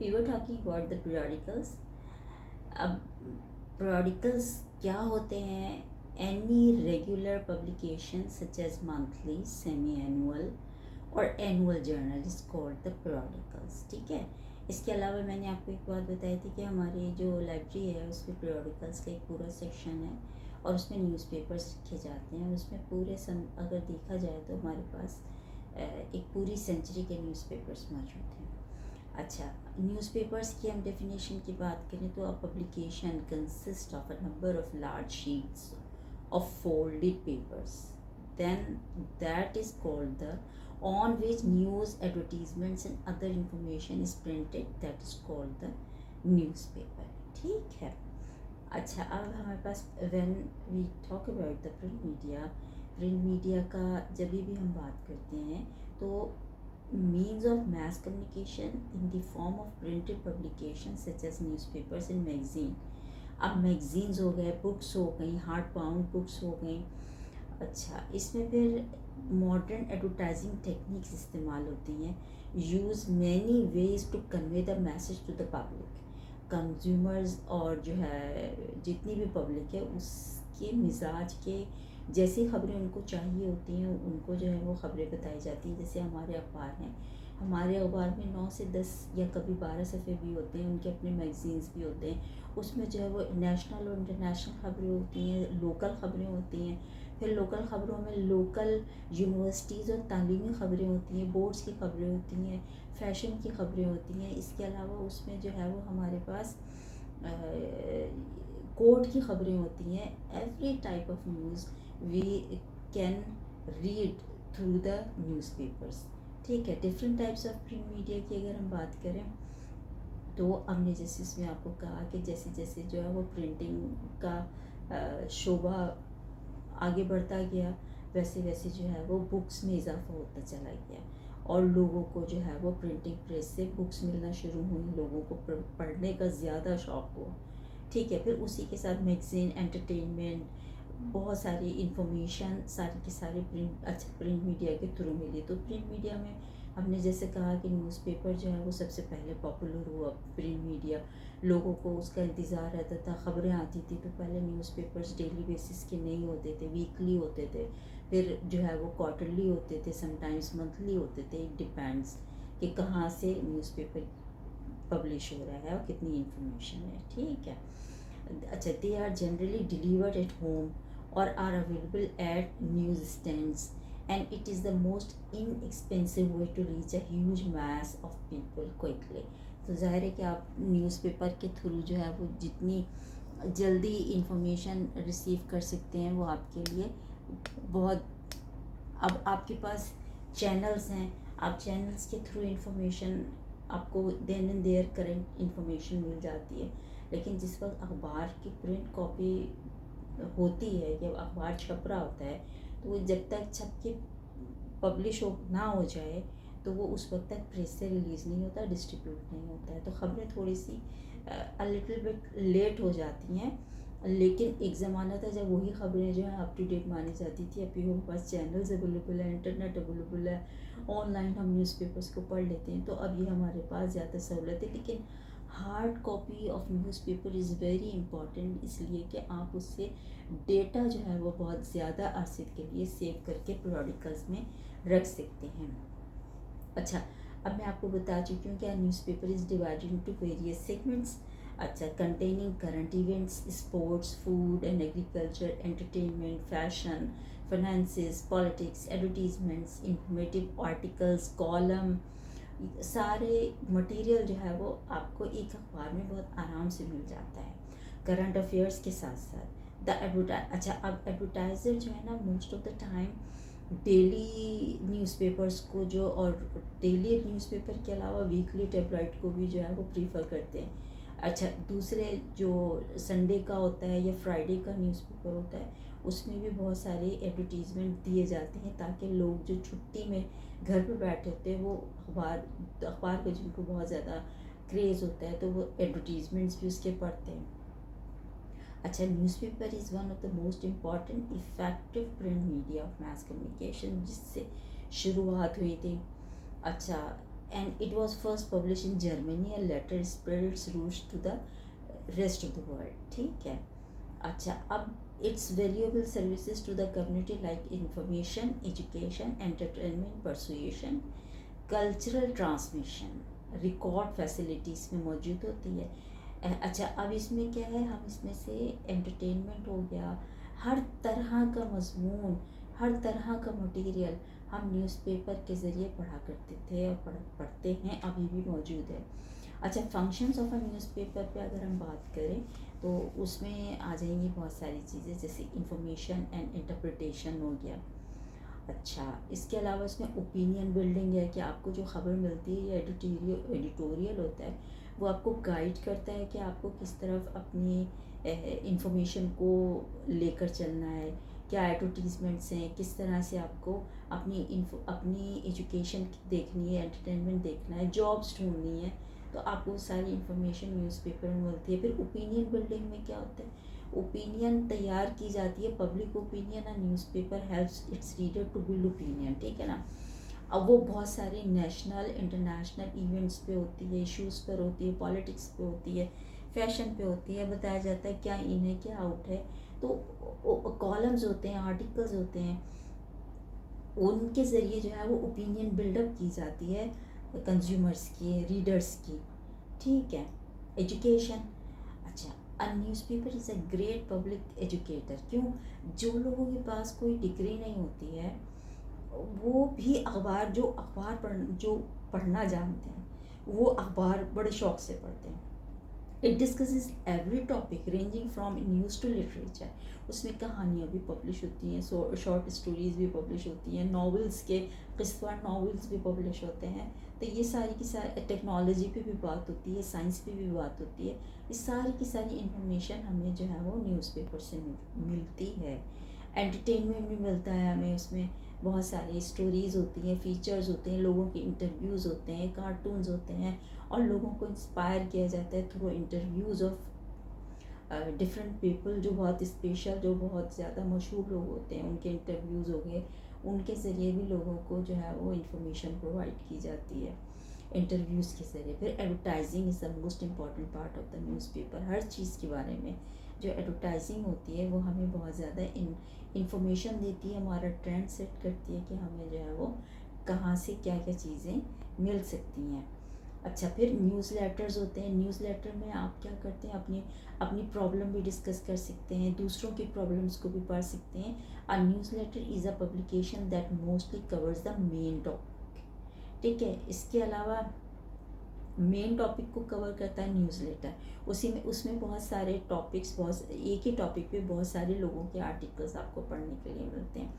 We were talking about the periodicals. अब periodicals क्या होते हैं? Any regular publication such as monthly, semi-annual और annual journal is called the periodicals. ठीक है. इसके अलावा मैंने आपको एक बात बताई थी कि हमारी जो लाइब्रेरी है उसमें periodicals का एक पूरा सेक्शन है और उसमें न्यूज़पेपर्स रखे जाते हैं. उसमें पूरे अगर देखा जाए तो हमारे पास एक पूरी सेंचुरी के न्यूज़पेपर्स मौजूद हैं. अच्छा, न्यूज़पेपर्स की हम डेफिनेशन की बात करें तो अ publication consist of a number of large sheets of folded papers, then that is called the on which news, advertisements and other information is printed, that is called the newspaper. ठीक है. अच्छा, अब हमारे पास when we talk about the print media का जब भी हम बात करते हैं तो means of mass communication in the form of printed publications such as newspapers and magazine. अब मैगज़ीन्स हो गए, बुक्स हो गई, हार्ड बाउंड बुक्स हो गई. अच्छा, इसमें फिर मॉडर्न एडवर्टाइजिंग टेक्निक्स इस्तेमाल होती हैं. Use many ways to convey the message to the public. Consumers और जो है जितनी भी पब्लिक है उसके मिजाज के जैसी खबरें उनको चाहिए होती हैं उनको जो है वो खबरें बताई जाती हैं. जैसे हमारे अखबार हैं, हमारे अखबार में 9 से 10 या कभी 12 सफ़े भी होते हैं. उनके अपने मैगज़ीन्स भी होते हैं. उसमें जो है वो नेशनल और इंटरनेशनल खबरें होती हैं, लोकल खबरें होती हैं. फिर लोकल खबरों में लोकल यूनिवर्सिटीज़ और तालीमी खबरें होती हैं, बोर्ड्स की खबरें होती हैं, फ़ैशन की खबरें होती हैं. इसके अलावा उसमें जो है वो हमारे पास कोर्ट की खबरें होती हैं. Every type of news we can read through the newspapers. ठीक है. Different types of print media की अगर हम बात करें तो हमने जैसे इसमें आपको कहा कि जैसे जैसे जो है वो प्रिंटिंग का शोभा आगे बढ़ता गया वैसे वैसे जो है वो बुक्स में इजाफा होता चला गया और लोगों को जो है वो प्रिंटिंग प्रेस से बुक्स मिलना शुरू हुई. लोगों को पढ़ने का ज़्यादा शौक़ हुआ. ठीक है. फिर उसी के साथ मैगज़ीन, एंटरटेनमेंट, बहुत सारी इंफॉर्मेशन सारी की सारी प्रिंट मीडिया के थ्रू मिली. तो प्रिंट मीडिया में हमने जैसे कहा कि न्यूज़पेपर जो है वो सबसे पहले पॉपुलर हुआ. प्रिंट मीडिया लोगों को उसका इंतज़ार रहता था. ख़बरें आती थी तो पहले न्यूज़पेपर्स डेली बेसिस के नहीं होते थे, वीकली होते थे. फिर जो है वो क्वार्टरली होते थे, समटाइम्स मंथली होते थे. इट डिपेंड्स कि कहाँ से न्यूज़पेपर पब्लिश हो रहा है और कितनी इन्फॉर्मेशन है. ठीक है. अच्छा, they are generally delivered at home और are available at news stands and it is the most inexpensive way to reach a huge mass of people quickly. तो ज़ाहिर है कि आप न्यूज़पेपर के थ्रू जो है वो जितनी जल्दी इंफॉर्मेशन रिसीव कर सकते हैं वो आपके लिए बहुत. अब आपके पास चैनल्स हैं, आप चैनल्स के थ्रू इंफॉर्मेशन आपको then and there current information मिल जाती है. लेकिन जिस वक्त अखबार की प्रिंट कॉपी होती है या अखबार छप रहा होता है तो वो जब तक छप के पब्लिश ना हो जाए तो वो उस वक्त तक प्रेस से रिलीज़ नहीं होता, डिस्ट्रीब्यूट नहीं होता है. तो ख़बरें थोड़ी सी अ लिटिल बिट लेट हो जाती हैं. लेकिन एक ज़माना था जब वही ख़बरें जो है अप टू डेट मानी जाती थी. अभी हमारे पास चैनल्स अवेलेबल है, इंटरनेट अवेलेबल है, ऑनलाइन हम न्यूज़पेपर्स को पढ़ लेते हैं. तो अब ये हमारे पास ज़्यादा सहूलत है. लेकिन hard copy of newspaper is very important, इसलिए कि आप उससे डेटा जो है वो बहुत ज़्यादा अरसे के लिए सेव करके periodicals में रख सकते हैं. अच्छा, अब मैं आपको बता चुकी हूँ कि newspaper is divided into various segments. अच्छा, containing current events, sports, food and agriculture, entertainment, fashion, finances, politics, advertisements, informative articles, column. सारे मटेरियल जो है वो आपको एक अखबार में बहुत आराम से मिल जाता है करंट अफेयर्स के साथ साथ. अच्छा, अब एडवर्टाइज़र जो है ना most of the time daily newspapers को जो और डेली न्यूज़पेपर के अलावा वीकली टेबलाइट को भी जो है वो प्रीफर करते हैं. अच्छा, दूसरे जो संडे का होता है या फ्राइडे का न्यूज़पेपर होता है उसमें भी बहुत सारे एडवर्टीज़मेंट दिए जाते हैं ताकि लोग जो छुट्टी में घर पे बैठे होते हैं वो अखबार का जिनको बहुत ज़्यादा क्रेज़ होता है तो वो एडवर्टीज़मेंट्स भी उसके पढ़ते हैं. अच्छा, newspaper is one of the most important effective print media of mass communication जिससे शुरुआत हुई थी. अच्छा, and it was first published in Germany and later spread its roots to the rest of the world. ठीक है. अच्छा, अब its valuable services to the community like information, education, entertainment, persuasion, cultural transmission, record facilities में मौजूद होती है. अच्छा, अब इसमें क्या है, हम इसमें से एंटरटेनमेंट हो गया, हर तरह का मजमून, हर तरह का मटेरियल हम न्यूज़पेपर के ज़रिए पढ़ा करते थे और पढ़ते हैं, अभी भी मौजूद है. अच्छा, फंक्शंस ऑफ अ न्यूज़पेपर पे अगर हम बात करें तो उसमें आ जाएंगी बहुत सारी चीज़ें, जैसे इंफॉर्मेशन एंड इंटरप्रिटेशन हो गया. अच्छा, इसके अलावा इसमें ओपिनियन बिल्डिंग है कि आपको जो ख़बर मिलती है या एडिटोरियल होता है वो आपको गाइड करता है कि आपको किस तरफ अपनी इंफॉर्मेशन को लेकर चलना है, क्या एडवर्टीज़मेंट्स हैं, किस तरह से आपको अपनी एजुकेशन देखनी है, एंटरटेनमेंट देखना है, जॉब्स ढूंढनी है, तो आपको सारी इन्फॉर्मेशन न्यूज़पेपर में मिलती है. फिर ओपिनियन बिल्डिंग में क्या होता है, ओपिनियन तैयार की जाती है, पब्लिक ओपिनियन, और newspaper helps its reader to build opinion. ठीक है ना. अब वो बहुत सारे नेशनल इंटरनेशनल इवेंट्स पे होती है, इश्यूज़ पर होती है, पॉलिटिक्स पे होती है, फैशन पे होती है, बताया जाता है क्या इन है क्या आउट है. तो कॉलम्स होते हैं, आर्टिकल्स होते हैं, उनके ज़रिए जो है वो ओपिनियन बिल्डअप की जाती है कंज्यूमर्स की, रीडर्स की. ठीक है. एजुकेशन. अच्छा, a newspaper is a great public educator. क्यों? जो लोगों के पास कोई डिग्री नहीं होती है वो भी जो पढ़ना जानते हैं वो अखबार बड़े शौक से पढ़ते हैं. It discusses every topic ranging from news to literature. उसमें कहानियाँ भी पब्लिश होती हैं, शॉर्ट स्टोरीज़ भी पब्लिश होती हैं, नॉवेल्स के किस्सा नॉवेल्स भी पब्लिश होते हैं. तो ये सारी की सारी टेक्नोलॉजी पे भी बात होती है, साइंस पे भी बात होती है. ये सारी की सारी इंफॉर्मेशन हमें जो है वो न्यूज़पेपर से मिलती है. एंटरटेनमेंट भी मिलता है हमें, उसमें बहुत सारी स्टोरीज़ होती हैं, फीचर्स होते हैं, लोगों के इंटरव्यूज़ होते हैं, कार्टून्स होते हैं, और लोगों को इंस्पायर किया जाता है through interviews of different people, जो बहुत स्पेशल, जो बहुत ज़्यादा मशहूर लोग होते हैं, उनके इंटरव्यूज़ हो गए, उनके ज़रिए भी लोगों को जो है वो इंफॉर्मेशन प्रोवाइड की जाती है इंटरव्यूज़ के ज़रिए. फिर advertising is the most important part of the newspaper. हर चीज़ के बारे में जो एडवर्टाइजिंग होती है वो हमें बहुत ज़्यादा इंफॉर्मेशन देती है, हमारा ट्रेंड सेट करती है कि हमें जो है वो कहाँ से क्या क्या चीज़ें मिल सकती हैं. अच्छा, फिर न्यूज़ लेटर्स होते हैं. न्यूज़ लेटर में आप क्या करते हैं, अपनी अपनी प्रॉब्लम भी डिस्कस कर सकते हैं, दूसरों की प्रॉब्लम्स को भी पढ़ सकते हैं. A newsletter is a publication that mostly covers the main topic. ठीक है. इसके अलावा मेन टॉपिक को कवर करता है न्यूज़ लेटर. उसी में उसमें बहुत सारे टॉपिक्स, बहुत एक ही टॉपिक पे बहुत सारे लोगों के आर्टिकल्स आपको पढ़ने के लिए मिलते हैं.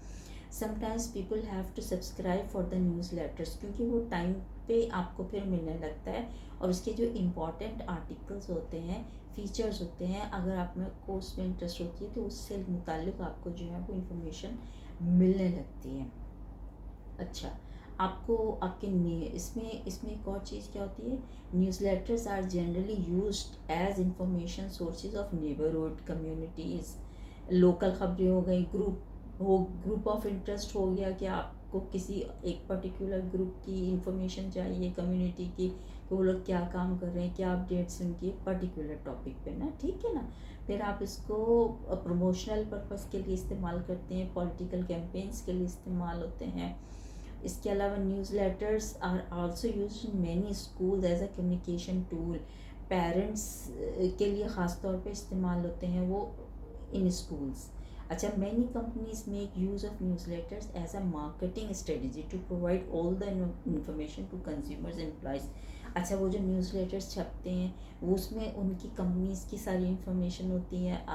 Sometimes people have to subscribe for the newsletters, क्योंकि वो टाइम पे आपको फिर मिलने लगता है, और उसके जो इम्पॉर्टेंट आर्टिकल्स होते हैं, फीचर्स होते हैं, अगर आप में को उसमें इंटरेस्ट होती है तो उससे मुताल्लिक़ आपको जो है वो इन्फॉर्मेशन मिलने लगती है. अच्छा, आपको आपके इसमें इसमें एक और चीज़ क्या होती है, newsletters are generally used as information sources of neighbourhood communities. Local खबरें हो गई, ग्रुप ऑफ इंटरेस्ट हो गया कि आपको किसी एक पर्टिकुलर ग्रुप की इंफॉर्मेशन चाहिए, कम्युनिटी की, कि वो लोग क्या काम कर रहे हैं, क्या अपडेट्स उनकी पर्टिकुलर टॉपिक पे ना. ठीक है ना. फिर आप इसको प्रमोशनल पर्पस के लिए इस्तेमाल करते हैं, पॉलिटिकल कैंपेन्स के लिए इस्तेमाल होते हैं. इसके अलावा newsletters are also use in many school as a communication tool. Parents के लिए ख़ास तौर पे इस्तेमाल होते हैं वो इन स्कूल्स. अच्छा, many companies make use of newsletters as a marketing strategy to provide all the information to consumers employees. अच्छा, वो जो न्यूज़ लेटर्स छपते हैं वो उसमें उनकी कंपनीज़ की सारी इंफॉर्मेशन होती है,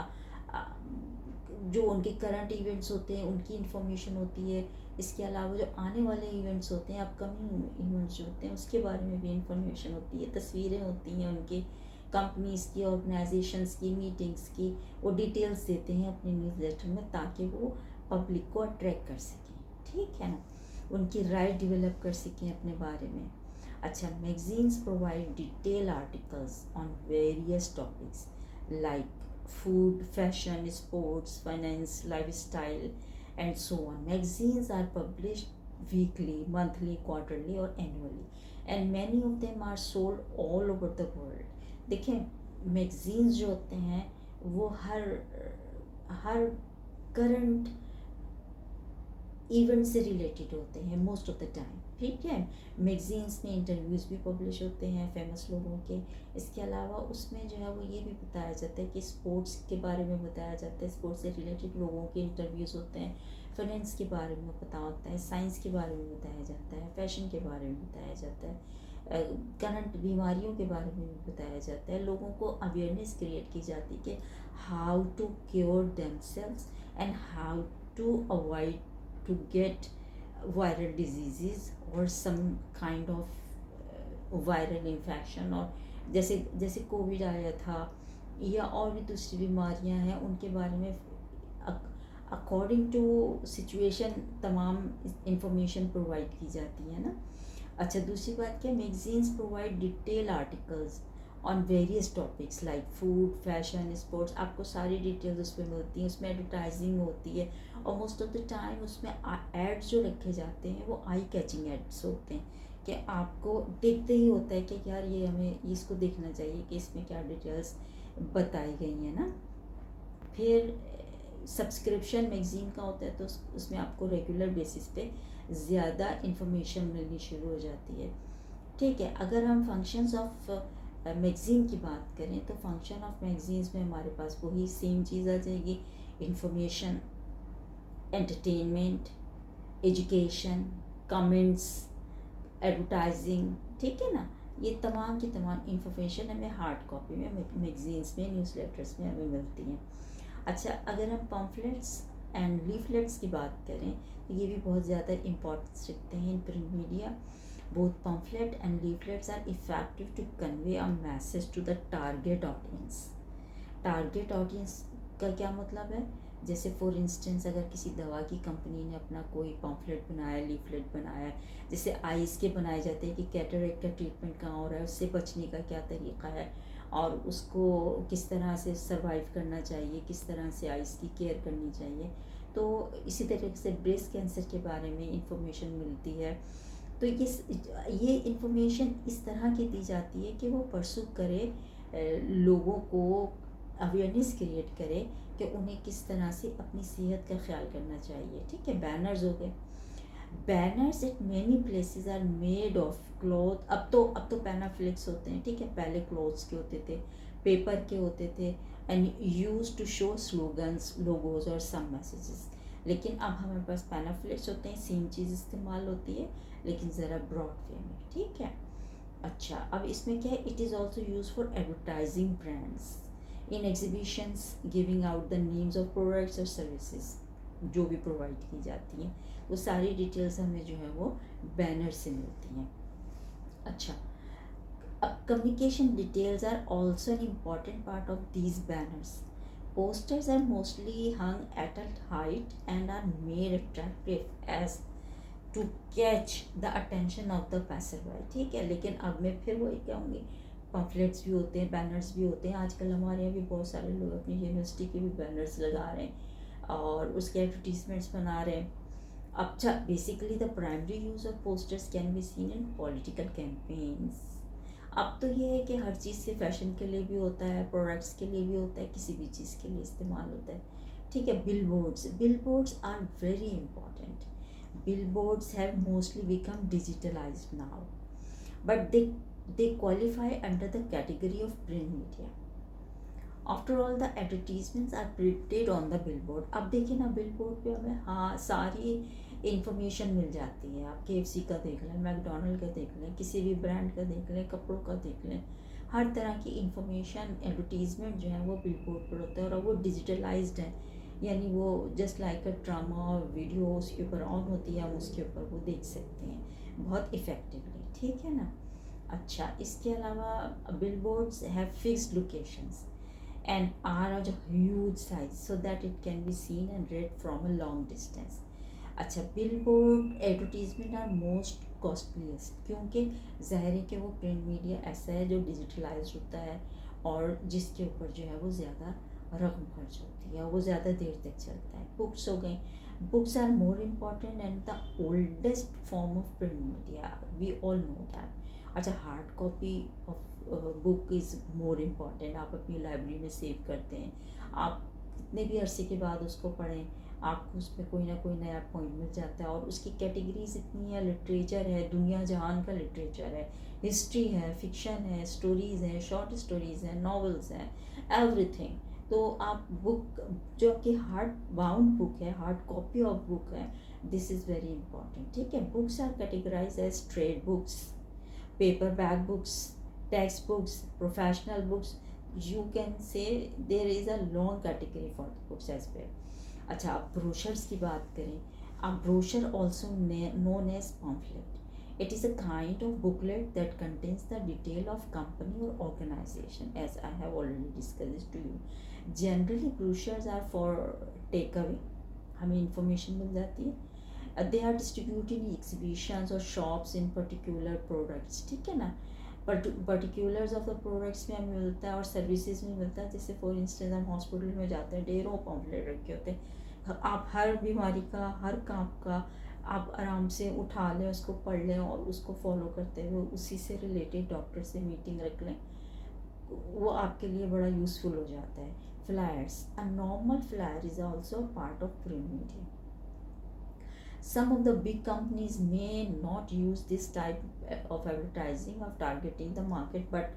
जो उनके करंट इवेंट्स होते हैं उनकी इंफॉर्मेशन होती है. इसके अलावा जो आने वाले इवेंट्स होते हैं, अपकमिंग इवेंट्स जो होते हैं, उसके बारे में भी इंफॉर्मेशन होती है, तस्वीरें होती हैं उनकी कंपनीज़ की, ऑर्गेनाइजेशंस की, मीटिंग्स की. वो डिटेल्स देते हैं अपने न्यूज़ लेटर में ताकि वो पब्लिक को अट्रैक्ट कर सकें. ठीक है ना. उनकी राय डेवलप कर सकें अपने बारे में. अच्छा, magazines provide detail articles on various topics like food, fashion, sports, finance, lifestyle, and so on. Magazines are published weekly, monthly, quarterly, or annually. And many of them are sold all over the world. देखें magazines जो होते हैं वो हर current event से related होते हैं most of the time, ठीक है। मैगजीन्स में इंटरव्यूज़ भी पब्लिश होते हैं फेमस लोगों के। इसके अलावा उसमें जो है वो ये भी बताया जाता है कि स्पोर्ट्स के बारे में बताया जाता है, स्पोर्ट्स से रिलेटेड लोगों के इंटरव्यूज़ होते हैं, फाइनेंस के बारे में पता होता है, साइंस के बारे में बताया जाता है, फैशन के बारे में बताया जाता है, करंट बीमारियों के बारे में भी बताया जाता है। लोगों को अवेयरनेस क्रिएट की जाती है कि how to cure themselves and how to avoid to get viral diseases or some kind of viral infection, और जैसे जैसे कोविड आया था या और भी दूसरी बीमारियां हैं उनके बारे में अकॉर्डिंग टू सिचुएशन तमाम इंफॉर्मेशन प्रोवाइड की जाती है ना। अच्छा दूसरी बात क्या, magazines provide detail articles on various topics like food fashion sports, आपको सारी डिटेल्स उसमें मिलती हैं, उसमें एडवर्टाइजिंग होती है और मोस्ट ऑफ द टाइम उसमें एड्स जो रखे जाते हैं वो आई कैचिंग एड्स होते हैं कि आपको देखते ही होता है कि यार ये हमें इसको देखना चाहिए कि इसमें क्या डिटेल्स बताई गई हैं ना। फिर सब्सक्रिप्शन मैगज़ीन का होता है तो उसमें आपको रेगुलर बेसिस पे ज़्यादा इन्फॉर्मेशन मिलनी शुरू हो जाती है, ठीक है। अगर हम फंक्शंस ऑफ मैगज़ीन की बात करें तो फंक्शन ऑफ मैगज़ीन्स में हमारे पास वही सेम चीज़ आ जाएगी, information, entertainment, education, comments, advertising, ठीक है ना। ये तमाम की तमाम इंफॉर्मेशन हमें हार्ड कॉपी में मैगज़ीन्स में न्यूज़लेटर्स में हमें मिलती हैं। अच्छा अगर हम पम्फलेट्स एंड लीफलेट्स की बात करें तो ये भी बहुत ज़्यादा इम्पोर्टेंस रखते हैं in print media. Both pamphlet and leaflets are effective to convey a message to the target audience. Target audience का क्या मतलब है, जैसे फॉर इंस्टेंस अगर किसी दवा की कंपनी ने अपना कोई पम्फलेट बनाया, लीफलेट बनाया, जैसे आइज़ के बनाए जाते हैं कि कैटरेक्ट का ट्रीटमेंट कहाँ हो रहा है, उससे बचने का क्या तरीका है और उसको किस तरह से सरवाइव करना चाहिए, किस तरह से आइज़ की केयर करनी चाहिए। तो इसी तरीके से ब्रेस्ट कैंसर के बारे में इंफॉर्मेशन मिलती है। तो ये इंफॉर्मेशन इस तरह की दी जाती है कि वो परसू करे, लोगों को अवेयरनेस क्रिएट करे कि उन्हें किस तरह से अपनी सेहत का ख्याल करना चाहिए, ठीक है। बैनर्स हो गए, banners at many places are made of cloth. अब तो पैनाफ्लेक्स होते हैं, ठीक है, पहले क्लॉथ्स के होते थे, पेपर के होते थे and use to show slogans, logos और सम मैसेजेस। लेकिन अब हमारे पास पैनाफ्लेक्स होते हैं, सेम चीज़ इस्तेमाल होती है लेकिन ज़रा ब्रॉड वे में, ठीक है। अच्छा अब इसमें क्या है, it is also use for advertising brands in exhibitions giving out the names of products और सर्विसेज जो भी प्रोवाइड की जाती हैं, वो सारी डिटेल्स हमें जो है वो बैनर से मिलती हैं। अच्छा अब communication details are also an important part of these banners. Posters are mostly hung at a height and are made attractive as to catch the attention of the passerby, ठीक है। लेकिन अब मैं फिर वही कहूँगी, पम्फलेट्स भी होते हैं, बैनर्स भी होते हैं। आजकल हमारे यहाँ भी बहुत सारे लोग अपनी यूनिवर्सिटी के भी बैनर्स लगा रहे हैं और उसके एडवर्टीजमेंट्स बना रहे हैं। अच्छा basically the primary use of posters can be seen in political campaigns. अब तो ये है कि हर चीज़ से फैशन के लिए भी होता है, प्रोडक्ट्स के लिए भी होता है, किसी भी चीज़ के लिए इस्तेमाल होता है, ठीक है। Billboards are very important. Billboards have mostly become digitalized now, but they qualify under the category of print media. After all, the advertisements are printed on the billboard. अब देखिए ना बिलबोर्ड पे हमें हाँ सारी इंफॉर्मेशन मिल जाती है। आप KFC का देख लें, मैकडोनल्ड का देख लें, किसी भी ब्रांड का देख लें, कपड़ों का देख लें, हर तरह की इंफॉर्मेशन एडवर्टीजमेंट जो है वो बिलबोर्ड पर होता है और वो डिजिटलाइज्ड है, यानी वो जस्ट लाइक अ ड्रामा और वीडियो उसके ऊपर ऑन होती है, हम उसके ऊपर वो देख सकते हैं बहुत इफ़ेक्टिवली, ठीक है ना। अच्छा इसके अलावा billboards have fixed locations and are of a huge size so that it can be seen and read from a long distance. अच्छा billboard advertisement are most costliest, क्योंकि ज़ाहिर है कि वो प्रिंट मीडिया ऐसा है जो डिजिटलाइज होता है और जिसके ऊपर जो है वो ज़्यादा रकम खर्च होती है और वो ज़्यादा देर तक चलता है। बुक्स हो गई, books are more important and the oldest form of print media, we all know that. अच्छा, hard copy of book is more important. आप अपनी लाइब्रेरी में सेव करते हैं, आप कितने भी अरसे के बाद उसको पढ़ें, आपको उसमें कोई ना कोई नया पॉइंट मिल जाता है। और उसकी कैटेगरीज इतनी है, लिटरेचर है, दुनिया जहान का लिटरेचर है, हिस्ट्री है, फिक्शन है, स्टोरीज़ हैं, शॉर्ट स्टोरीज़ हैं, नॉवेल्स हैं, एवरीथिंग। तो आप बुक जो आपकी हार्ड बाउंड बुक है, हार्ड कॉपी ऑफ बुक है, दिस इज़ वेरी इंपॉर्टेंट। ठीक है, books are categorize as trade books, paper bag books, text books, professional books. You can say there is a long category for the books as well. अच्छा, आप brochures की बात करें, आप brochure also known as pamphlet, it is a kind of booklet that contains the detail of company or organization, as I have already discussed this to you. Generally brochures are for takeaway, हमें information मिल जाती है। They are distributed in exhibitions और shops in particular products. ठीक है ना, particulars of the products में हमें मिलता है और सर्विसेज में मिलता है। जैसे फॉर इंस्टेंस हम हॉस्पिटल में जाते हैं, ढेरों पॉम्फलेट रखे होते हैं, आप हर बीमारी का, हर काम का आप आराम से उठा लें, उसको पढ़ लें और उसको फॉलो करते हुए उसी से रिलेटेड डॉक्टर से मीटिंग रख लें, वो आपके लिए बड़ा यूज़फुल हो जाता है। Flyers, a normal flyer is also part of print media. Some of the big companies may not use this type of advertising of targeting the market, but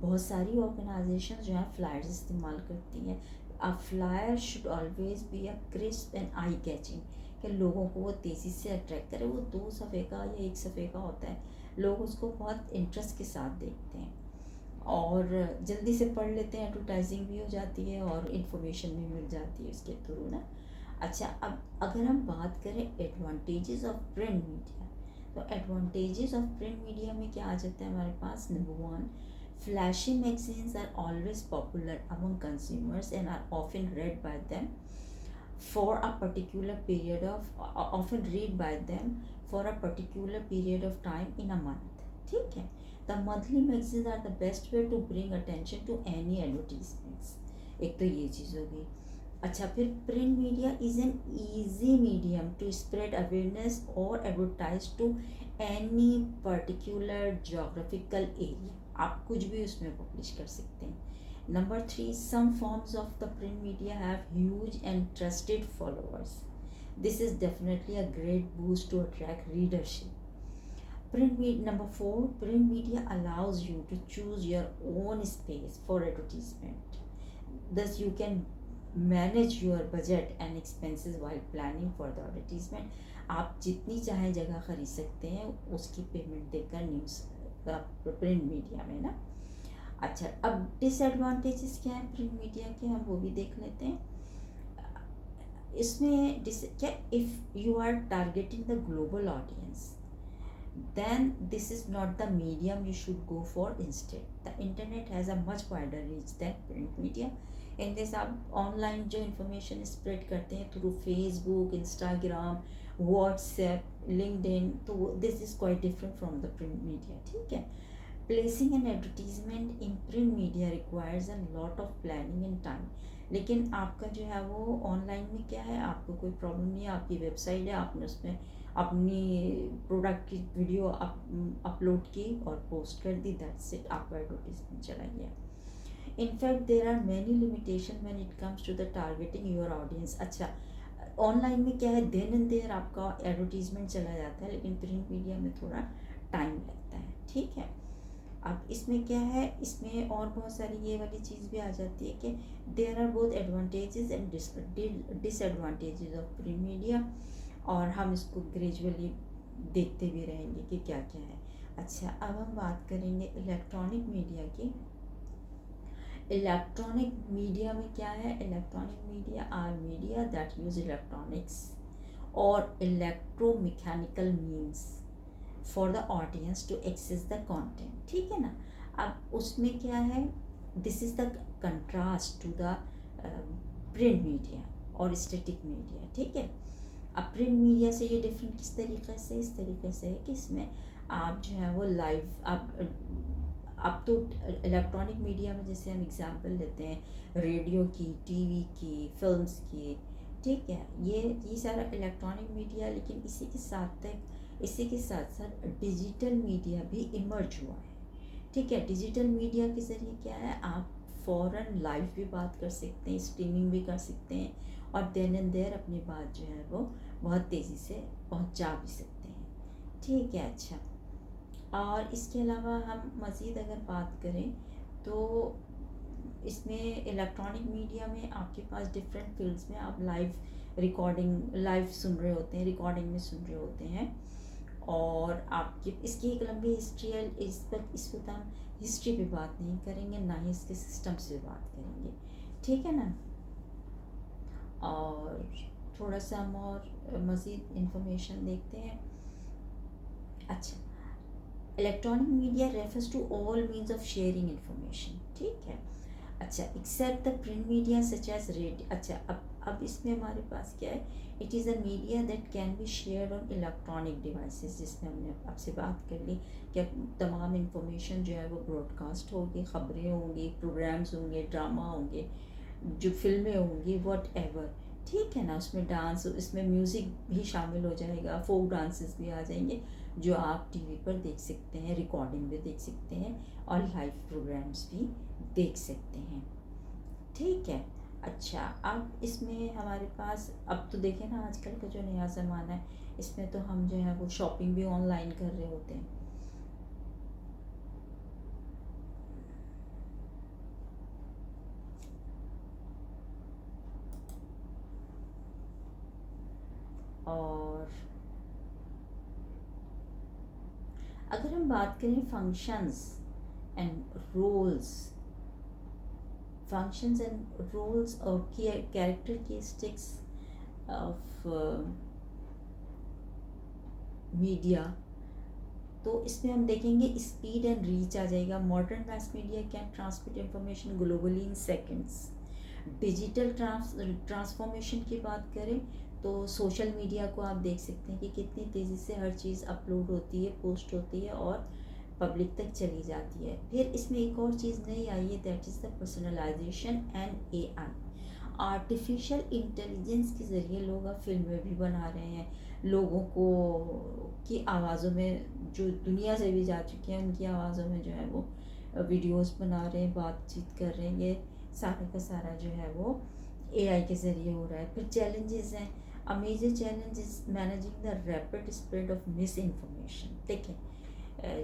बहुत सारी ऑर्गेनाइजेशन जो है फ्लायर्स इस्तेमाल करती हैं। A flyer should always be a crisp and eye catching, कि लोगों को वो तेज़ी से अट्रैक्ट करे। वो 2 सफ़े का या 1 सफ़े का होता है, लोग उसको बहुत इंटरेस्ट के साथ देखते हैं और जल्दी से पढ़ लेते हैं, एडवर्टाइजिंग भी हो जाती है और इन्फॉर्मेशन भी मिल जाती है इसके थ्रू ना। अच्छा, अब अगर हम बात करें एडवांटेजेस ऑफ प्रिंट मीडिया, तो एडवांटेजेस ऑफ प्रिंट मीडिया में क्या आ जाता है हमारे पास। Number 1, flashy magazines are always popular among consumers and are often read by them for a particular period of often read by them for a particular period of time in a month। ठीक है, the monthly magazines are the best way to bring attention to any advertisements। एक तो ये चीज़ हो गई। अच्छा, फिर print media is an easy medium to spread awareness और advertise to any particular geographical area. आप कुछ भी उसमें पब्लिश कर सकते हैं। Number 3, some forms of the print media have huge and trusted followers. This is definitely a great boost to attract readership. Number 4, print media allows you to choose your own space for advertisement. Thus you can manage your budget and expenses while planning for the advertisement। आप जितनी चाहे जगह खरीद सकते हैं उसकी payment देकर news print media में ना। अच्छा, अब डिसएडवांटेजेस क्या है प्रिंट मीडिया के, हम वो भी देख लेते हैं। इसमें क्या, if you are targeting the global audience, then this is not the medium you should go for instead। the internet has a much wider reach than print media। in this आप ऑनलाइन जो information spread करते हैं through Facebook, Instagram, WhatsApp, LinkedIn, तो this is quite different from the print media. ठीक है, placing an advertisement in print media requires a lot of planning and time. लेकिन आपका जो है वो ऑनलाइन में क्या है, आपको कोई प्रॉब्लम नहीं है, आपकी वेबसाइट है, आपने उसमें अपनी प्रोडक्ट की वीडियो अपलोड की और पोस्ट कर दी, दैट्स इट, आपका एडवर्टीजमेंट चला गया। In fact there are many limitation when it comes to the targeting your audience. अच्छा, ऑनलाइन में क्या है, देन एंड देयर आपका एडवर्टीजमेंट चला जाता है, लेकिन प्रिंट मीडिया में थोड़ा टाइम लगता है। ठीक है, अब इसमें क्या है, इसमें और बहुत सारी ये वाली चीज़ भी आ जाती है कि there are both advantages and disadvantages of print media, और हम इसको ग्रेजुअली देखते भी रहेंगे कि क्या क्या है। अच्छा, अब हम बात करेंगे इलेक्ट्रॉनिक मीडिया की। इलेक्ट्रॉनिक मीडिया में क्या है, electronic media are media that use electronics और electromechanical means for the audience to access the content. ठीक है ना, अब उसमें क्या है, this is the contrast to the print media और स्टैटिक मीडिया। ठीक है, अब प्रिंट मीडिया से ये डिफरेंट किस तरीके से, इस तरीके से है कि इसमें आप जो है वो लाइव, आप तो इलेक्ट्रॉनिक मीडिया में जैसे हम एग्जांपल लेते हैं रेडियो की, टीवी की, फिल्म्स की, ठीक है, ये सारा इलेक्ट्रॉनिक मीडिया, लेकिन इसी के साथ तक इसी के साथ साथ डिजिटल मीडिया भी इमर्ज हुआ है। ठीक है, डिजिटल मीडिया के ज़रिए क्या है, आप फ़ौरन लाइव भी बात कर सकते हैं, स्ट्रीमिंग भी कर सकते हैं, और देन एंड देयर अपनी बात जो है वो बहुत तेज़ी से पहुंचा भी सकते हैं। ठीक है, अच्छा, और इसके अलावा हम मज़ीद अगर बात करें तो इसमें इलेक्ट्रॉनिक मीडिया में आपके पास डिफरेंट फील्ड्स में आप लाइव रिकॉर्डिंग लाइव सुन रहे होते हैं, रिकॉर्डिंग में सुन रहे होते हैं, और आपकी इसकी एक लंबी हिस्ट्री है। इस वक्त हम हिस्ट्री पे बात नहीं करेंगे, ना ही इसके सिस्टम्स पे बात करेंगे, ठीक है ना। और थोड़ा सा हम और मज़ीद इंफॉर्मेशन देखते हैं। अच्छा, electronic media refers to all means of sharing information, ठीक है। अच्छा, except the print media such as radio. अच्छा, अब इसमें हमारे पास क्या है, it is a media that can be shared on electronic devices, जिसमें हमने आपसे बात कर ली कि तमाम इंफॉर्मेशन जो है वो ब्रॉडकास्ट होगी, ख़बरें होंगी, प्रोग्राम्स होंगे, ड्रामा होंगे, जो फिल्में होंगी, वट एवर, ठीक है ना। उसमें डांस, इसमें म्यूज़िक भी शामिल हो जाएगा, फोक डांसेस भी आ जाएंगे, जो आप टीवी पर देख सकते हैं, रिकॉर्डिंग भी देख सकते हैं, और लाइव प्रोग्राम्स भी देख सकते हैं, ठीक है। अच्छा, अब इसमें हमारे पास, अब तो देखें ना आजकल का जो नया ज़माना है, इसमें तो हम जो है वो शॉपिंग भी ऑनलाइन कर रहे होते हैं। और अगर हम बात करें and roles functions and roles और कैरेक्टरिस्टिक्स ऑफ मीडिया, तो इसमें हम देखेंगे स्पीड एंड रीच आ जाएगा। Modern mass media can transmit information globally in seconds. Digital transformation की बात करें तो सोशल मीडिया को आप देख सकते हैं कि कितनी तेज़ी से हर चीज़ अपलोड होती है, पोस्ट होती है, और पब्लिक तक चली जाती है। फिर इसमें एक और चीज़ नई आई है, that is the personalization and AI. Artificial intelligence के ज़रिए लोग अब फिल्में भी बना रहे हैं, लोगों को की आवाज़ों में, जो दुनिया से भी जा चुके हैं उनकी आवाज़ों में जो है वो वीडियोस बना रहे हैं, बातचीत कर रहे हैं। ये सारा का सारा जो है वो एआई के ज़रिए हो रहा है। फिर चैलेंजेस हैं, a major challenge is managing the rapid spread of misinformation. देखें,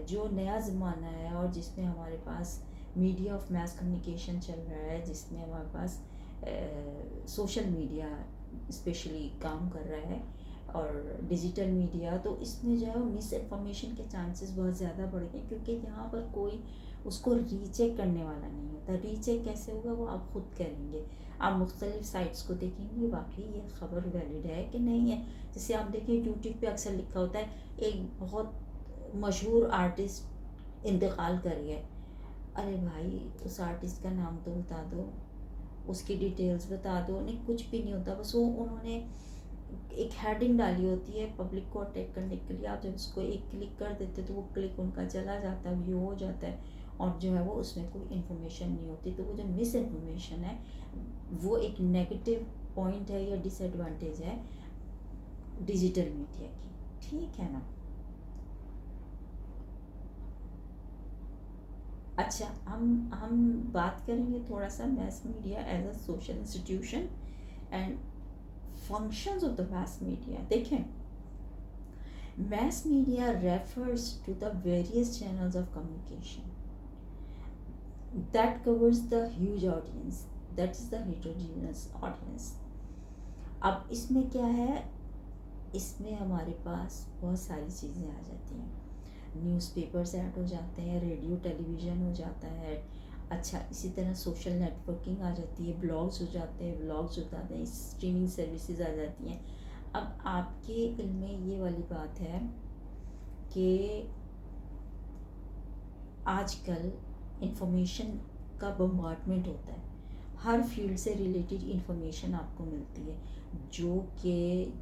जो नया ज़माना है और जिसमें हमारे पास मीडिया ऑफ मैस कम्युनिकेशन चल रहा है, जिसमें हमारे पास सोशल मीडिया स्पेशली काम कर रहा है, और डिजिटल मीडिया, तो इसमें जो है मिस इन्फॉर्मेशन के चांसेस बहुत ज़्यादा बढ़ गए, क्योंकि यहाँ पर कोई उसको रीचेक करने वाला नहीं होता। रीचेक कैसे होगा वो आप खुद करेंगे, आप मुख्तलिफ साइट्स को देखेंगे वाकई ये ख़बर वैलिड है कि नहीं है। जैसे आप देखिए यूट्यूब पे अक्सर लिखा होता है एक बहुत मशहूर आर्टिस्ट इंतकाल कर गया। अरे भाई, उस आर्टिस्ट का नाम तो बता दो, उसकी डिटेल्स बता दो, नहीं कुछ भी नहीं होता। बस वो उन्होंने एक हेडिंग डाली होती है पब्लिक को अटैक करने के लिए, आप जब उसको एक क्लिक कर देते तो वो क्लिक उनका चला जाता है, व्यू हो जाता है, और जो है वो उसमें कोई इन्फॉर्मेशन नहीं होती। तो वो जो मिस इन्फॉर्मेशन है वो एक नेगेटिव पॉइंट है या डिसएडवांटेज है डिजिटल मीडिया की, ठीक है ना। अच्छा, हम बात करेंगे थोड़ा सा mass media as a social institution and functions of the mass media. देखें, mass media refers to the various channels of communication that covers the huge audience, that is the heterogeneous audience. अब इसमें क्या है, इसमें हमारे पास बहुत सारी चीज़ें आ जाती हैं। न्यूज़पेपर्स ऐड हो जाते हैं, रेडियो टेलीविज़न हो जाता है। अच्छा, इसी तरह सोशल नेटवर्किंग आ जाती है, ब्लॉग्स हो जाते हैं, व्लॉग्स हो जाते हैं, स्ट्रीमिंग सर्विसेज आ जाती हैं। अब आपके इल्म में ये वाली बात है कि आजकल इंफॉर्मेशन का बम्बार्डमेंट होता है, हर फील्ड से रिलेटेड इंफॉर्मेशन आपको मिलती है, जो कि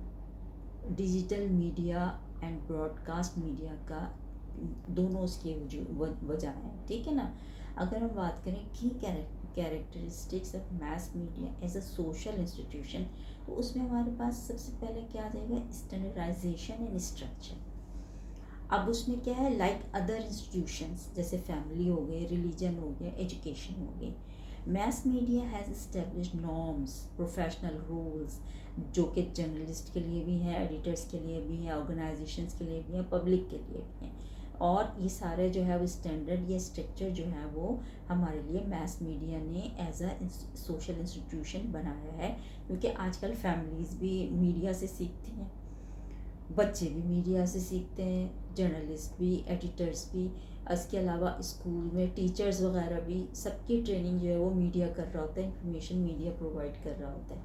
digital media and broadcast media का दोनों उसकी वजह हैं, ठीक है ना। अगर हम बात करें की characteristics of mass media as a social institution, तो उसमें हमारे पास सबसे पहले क्या आ जाएगा, स्टैंडर्डाइजेशन एंड स्ट्रक्चर। अब उसमें क्या है, लाइक अदर इंस्टीट्यूशंस जैसे फैमिली हो गए, रिलीजन हो गया, एजुकेशन हो गई, mess media has establish norms, professional rules, जो कि जर्नलिस्ट के लिए भी हैं, एडिटर्स के लिए भी हैं, ऑर्गेनाइजेशंस के लिए भी हैं, पब्लिक के लिए भी हैं। और ये सारे जो है वो स्टैंडर्ड या स्ट्रक्चर जो है वो हमारे लिए मैस मीडिया ने एज अ सोशल इंस्टीट्यूशन बनाया है, क्योंकि आजकल फैमिलीज़ भी मीडिया से सीखती हैं, बच्चे भी मीडिया से सीखते हैं, जर्नलिस्ट भी, एडिटर्स भी, इसके अलावा स्कूल में टीचर्स वगैरह भी, सबकी ट्रेनिंग जो है वो मीडिया कर रहा होता है, इंफॉर्मेशन मीडिया प्रोवाइड कर रहा होता है।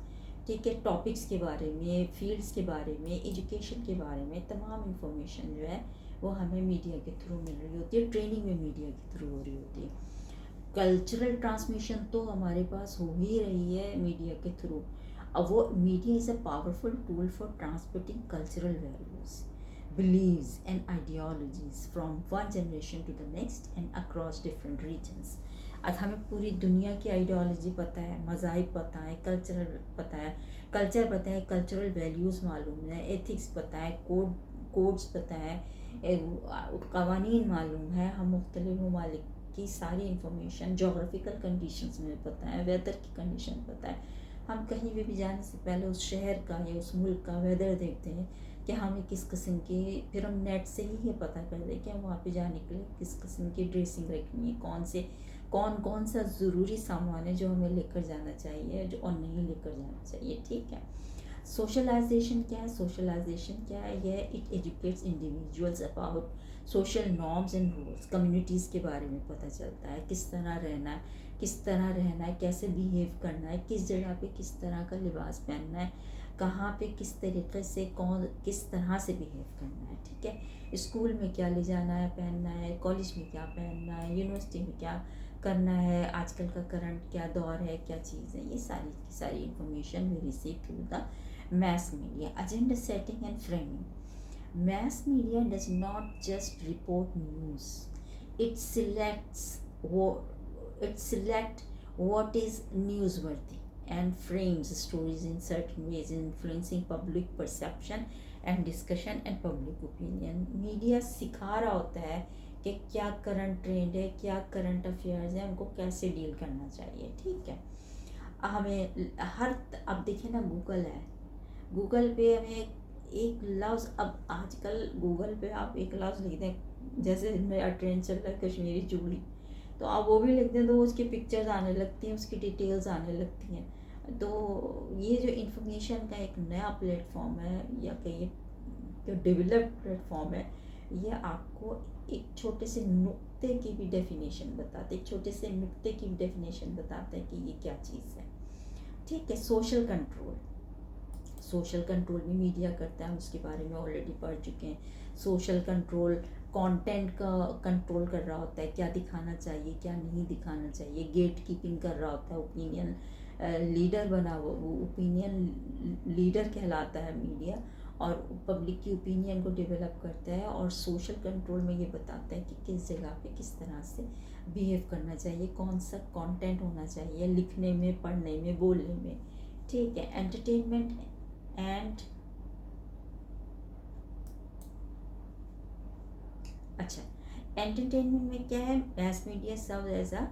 ठीक है, टॉपिक्स के बारे में, फील्ड्स के बारे में, एजुकेशन के बारे में तमाम इंफॉर्मेशन जो है वो हमें मीडिया के थ्रू मिल रही होती है, ट्रेनिंग में मीडिया के थ्रू हो रही होती है। कल्चरल ट्रांसमिशन तो हमारे पास हो ही रही है मीडिया के थ्रू। अब वो media is a powerful tool for transmitting cultural values, beliefs and ideologies from one generation to the next and across different regions। आज हमें पूरी दुनिया की आइडियोलॉजी पता है, मज़ाहिब पता है, कल्चरल पता है, कल्चरल वैल्यूज़ मालूम है, एथिक्स पता है, कोड्स पता है, कवानीन मालूम है, हम मुख्तलिफ ममालिक की सारी इंफॉर्मेशन, जोग्राफिकल कंडीशंस में पता है, वेदर की कंडीशन पता है। हम कहीं भी जाने से पहले उस शहर का या उस मुल्क का वेदर देखते हैं कि हमें किस किस्म की, फिर हम नेट से ही ये पता कर दें कि हम वहाँ पे जाने के लिए किस किस्म की ड्रेसिंग रखनी है, कौन सा ज़रूरी सामान है जो हमें लेकर जाना चाहिए जो और नहीं लेकर जाना चाहिए। ठीक है, सोशलाइजेशन क्या है, यह it educates individuals about social norms and rules, communities के बारे में पता चलता है, किस तरह रहना है, कैसे बिहेव करना है, किस जगह पे किस तरह का लिबास पहनना है, कहाँ पे किस तरीके से किस तरह से बिहेव करना है। ठीक है, स्कूल में क्या ले जाना है, पहनना है, कॉलेज में क्या पहनना है, यूनिवर्सिटी में क्या करना है, आजकल का करंट क्या दौर है, क्या चीज़ है, ये सारी information we receive through the mass media। Agenda setting and framing, mass media does not just report news, it select what is newsworthy and frames stories in certain ways, influencing public perception and discussion and public opinion। Media सिखा रहा होता है कि क्या current trend है, क्या current affairs है, उनको कैसे डील करना चाहिए। ठीक है, हमें अब देखिए ना, गूगल पे हमें एक लफ्ज़, अब आजकल गूगल पे आप एक लफ्ज़ लिख दें, जैसे मेरा ट्रेंड चल रहा है कश्मीरी चूड़ी, तो आप वो भी लिख दें तो उसकी पिक्चर्स आने लगती हैं, उसकी डिटेल्स आने लगती हैं। तो ये जो इंफॉर्मेशन का एक नया प्लेटफॉर्म है, या कहिए जो डेवलप्ड प्लेटफॉर्म है, ये आपको एक छोटे से नुक्ते की भी डेफिनेशन बताते हैं कि ये क्या चीज़ है। ठीक है, सोशल कंट्रोल भी मीडिया करता है, हम उसके बारे में ऑलरेडी पढ़ चुके हैं। सोशल कंट्रोल कंटेंट का कंट्रोल कर रहा होता है, क्या दिखाना चाहिए, क्या नहीं दिखाना चाहिए, गेट कीपिंग कर रहा होता है, ओपिनियन लीडर बना, वो ओपिनियन लीडर कहलाता है मीडिया, और पब्लिक की ओपिनियन को डेवलप करता है, और सोशल कंट्रोल में ये बताता है कि किस जगह पे किस तरह से बिहेव करना चाहिए, कौन सा कंटेंट होना चाहिए लिखने में, पढ़ने में, बोलने में। ठीक है, एंटरटेनमेंट एंड अच्छा, एंटरटेनमेंट में क्या है, mass media serve as a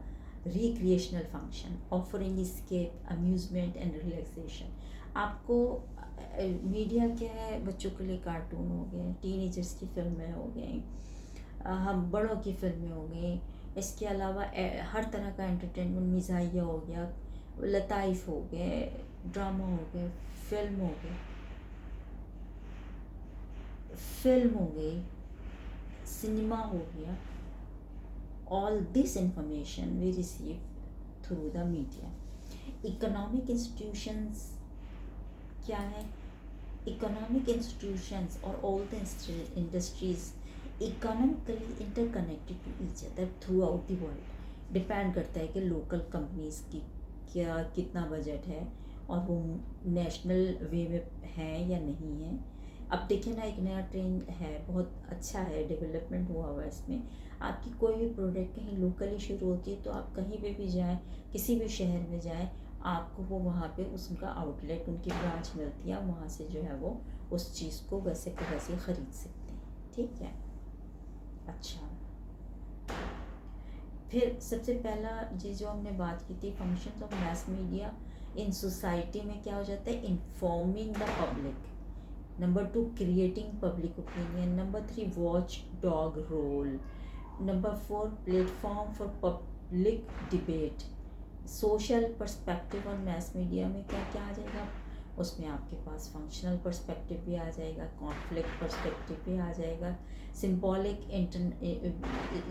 recreational function offering escape, amusement and relaxation. आपको मीडिया क्या है, बच्चों के लिए कार्टून हो गए, टीनेजर्स की फिल्में हो गई, हम बड़ों की फिल्में हो गई, इसके अलावा हर तरह का एंटरटेनमेंट, मिजाहिया हो गया, लताइफ हो गए, ड्रामा हो गए, फिल्म हो गई, सिनेमा हो गया, all this information we receive through the media। Economic institutions क्या है, इकोनॉमिक इंस्टीट्यूशंस और all the industries economically interconnected to each other throughout the world. Depend करता है कि लोकल कंपनीज की क्या कितना बजट है और वो नेशनल वे में है या नहीं है। अब देखिए ना, एक नया ट्रेंड है, बहुत अच्छा है, डेवलपमेंट हुआ हुआ है इसमें। आपकी कोई भी प्रोडक्ट कहीं लोकली शुरू होती है तो आप कहीं पे भी जाएं, किसी भी शहर में जाएं, आपको वो वहाँ पे उसका आउटलेट, उनकी ब्रांच मिलती है, वहाँ से जो है वो उस चीज़ को वैसे को वैसे ख़रीद सकते हैं। ठीक है, अच्छा, फिर सबसे पहला चीज़ जो हमने बात की थी, functions of mass media in society में क्या हो जाता है, informing the public, number 2 creating public opinion, number 3 watchdog role, number 4 platform for public debate, social perspective और मैस मीडिया में क्या क्या आ जाएगा, उसमें आपके पास फंक्शनल पर्सपेक्टिव भी आ जाएगा, कॉन्फ्लिक्ट पर्सपेक्टिव भी आ जाएगा,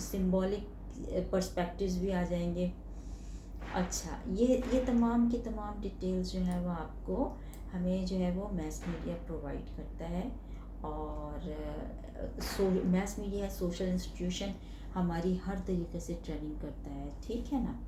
सिंबॉलिक पर्सपेक्टिव्स भी आ जाएंगे। अच्छा, ये तमाम की तमाम डिटेल्स जो है वो आपको हमें जो है वो मैस मीडिया प्रोवाइड करता है। और मैस मीडिया सोशल इंस्टीट्यूशन हमारी हर तरीके से ट्रेनिंग करता है, ठीक है ना।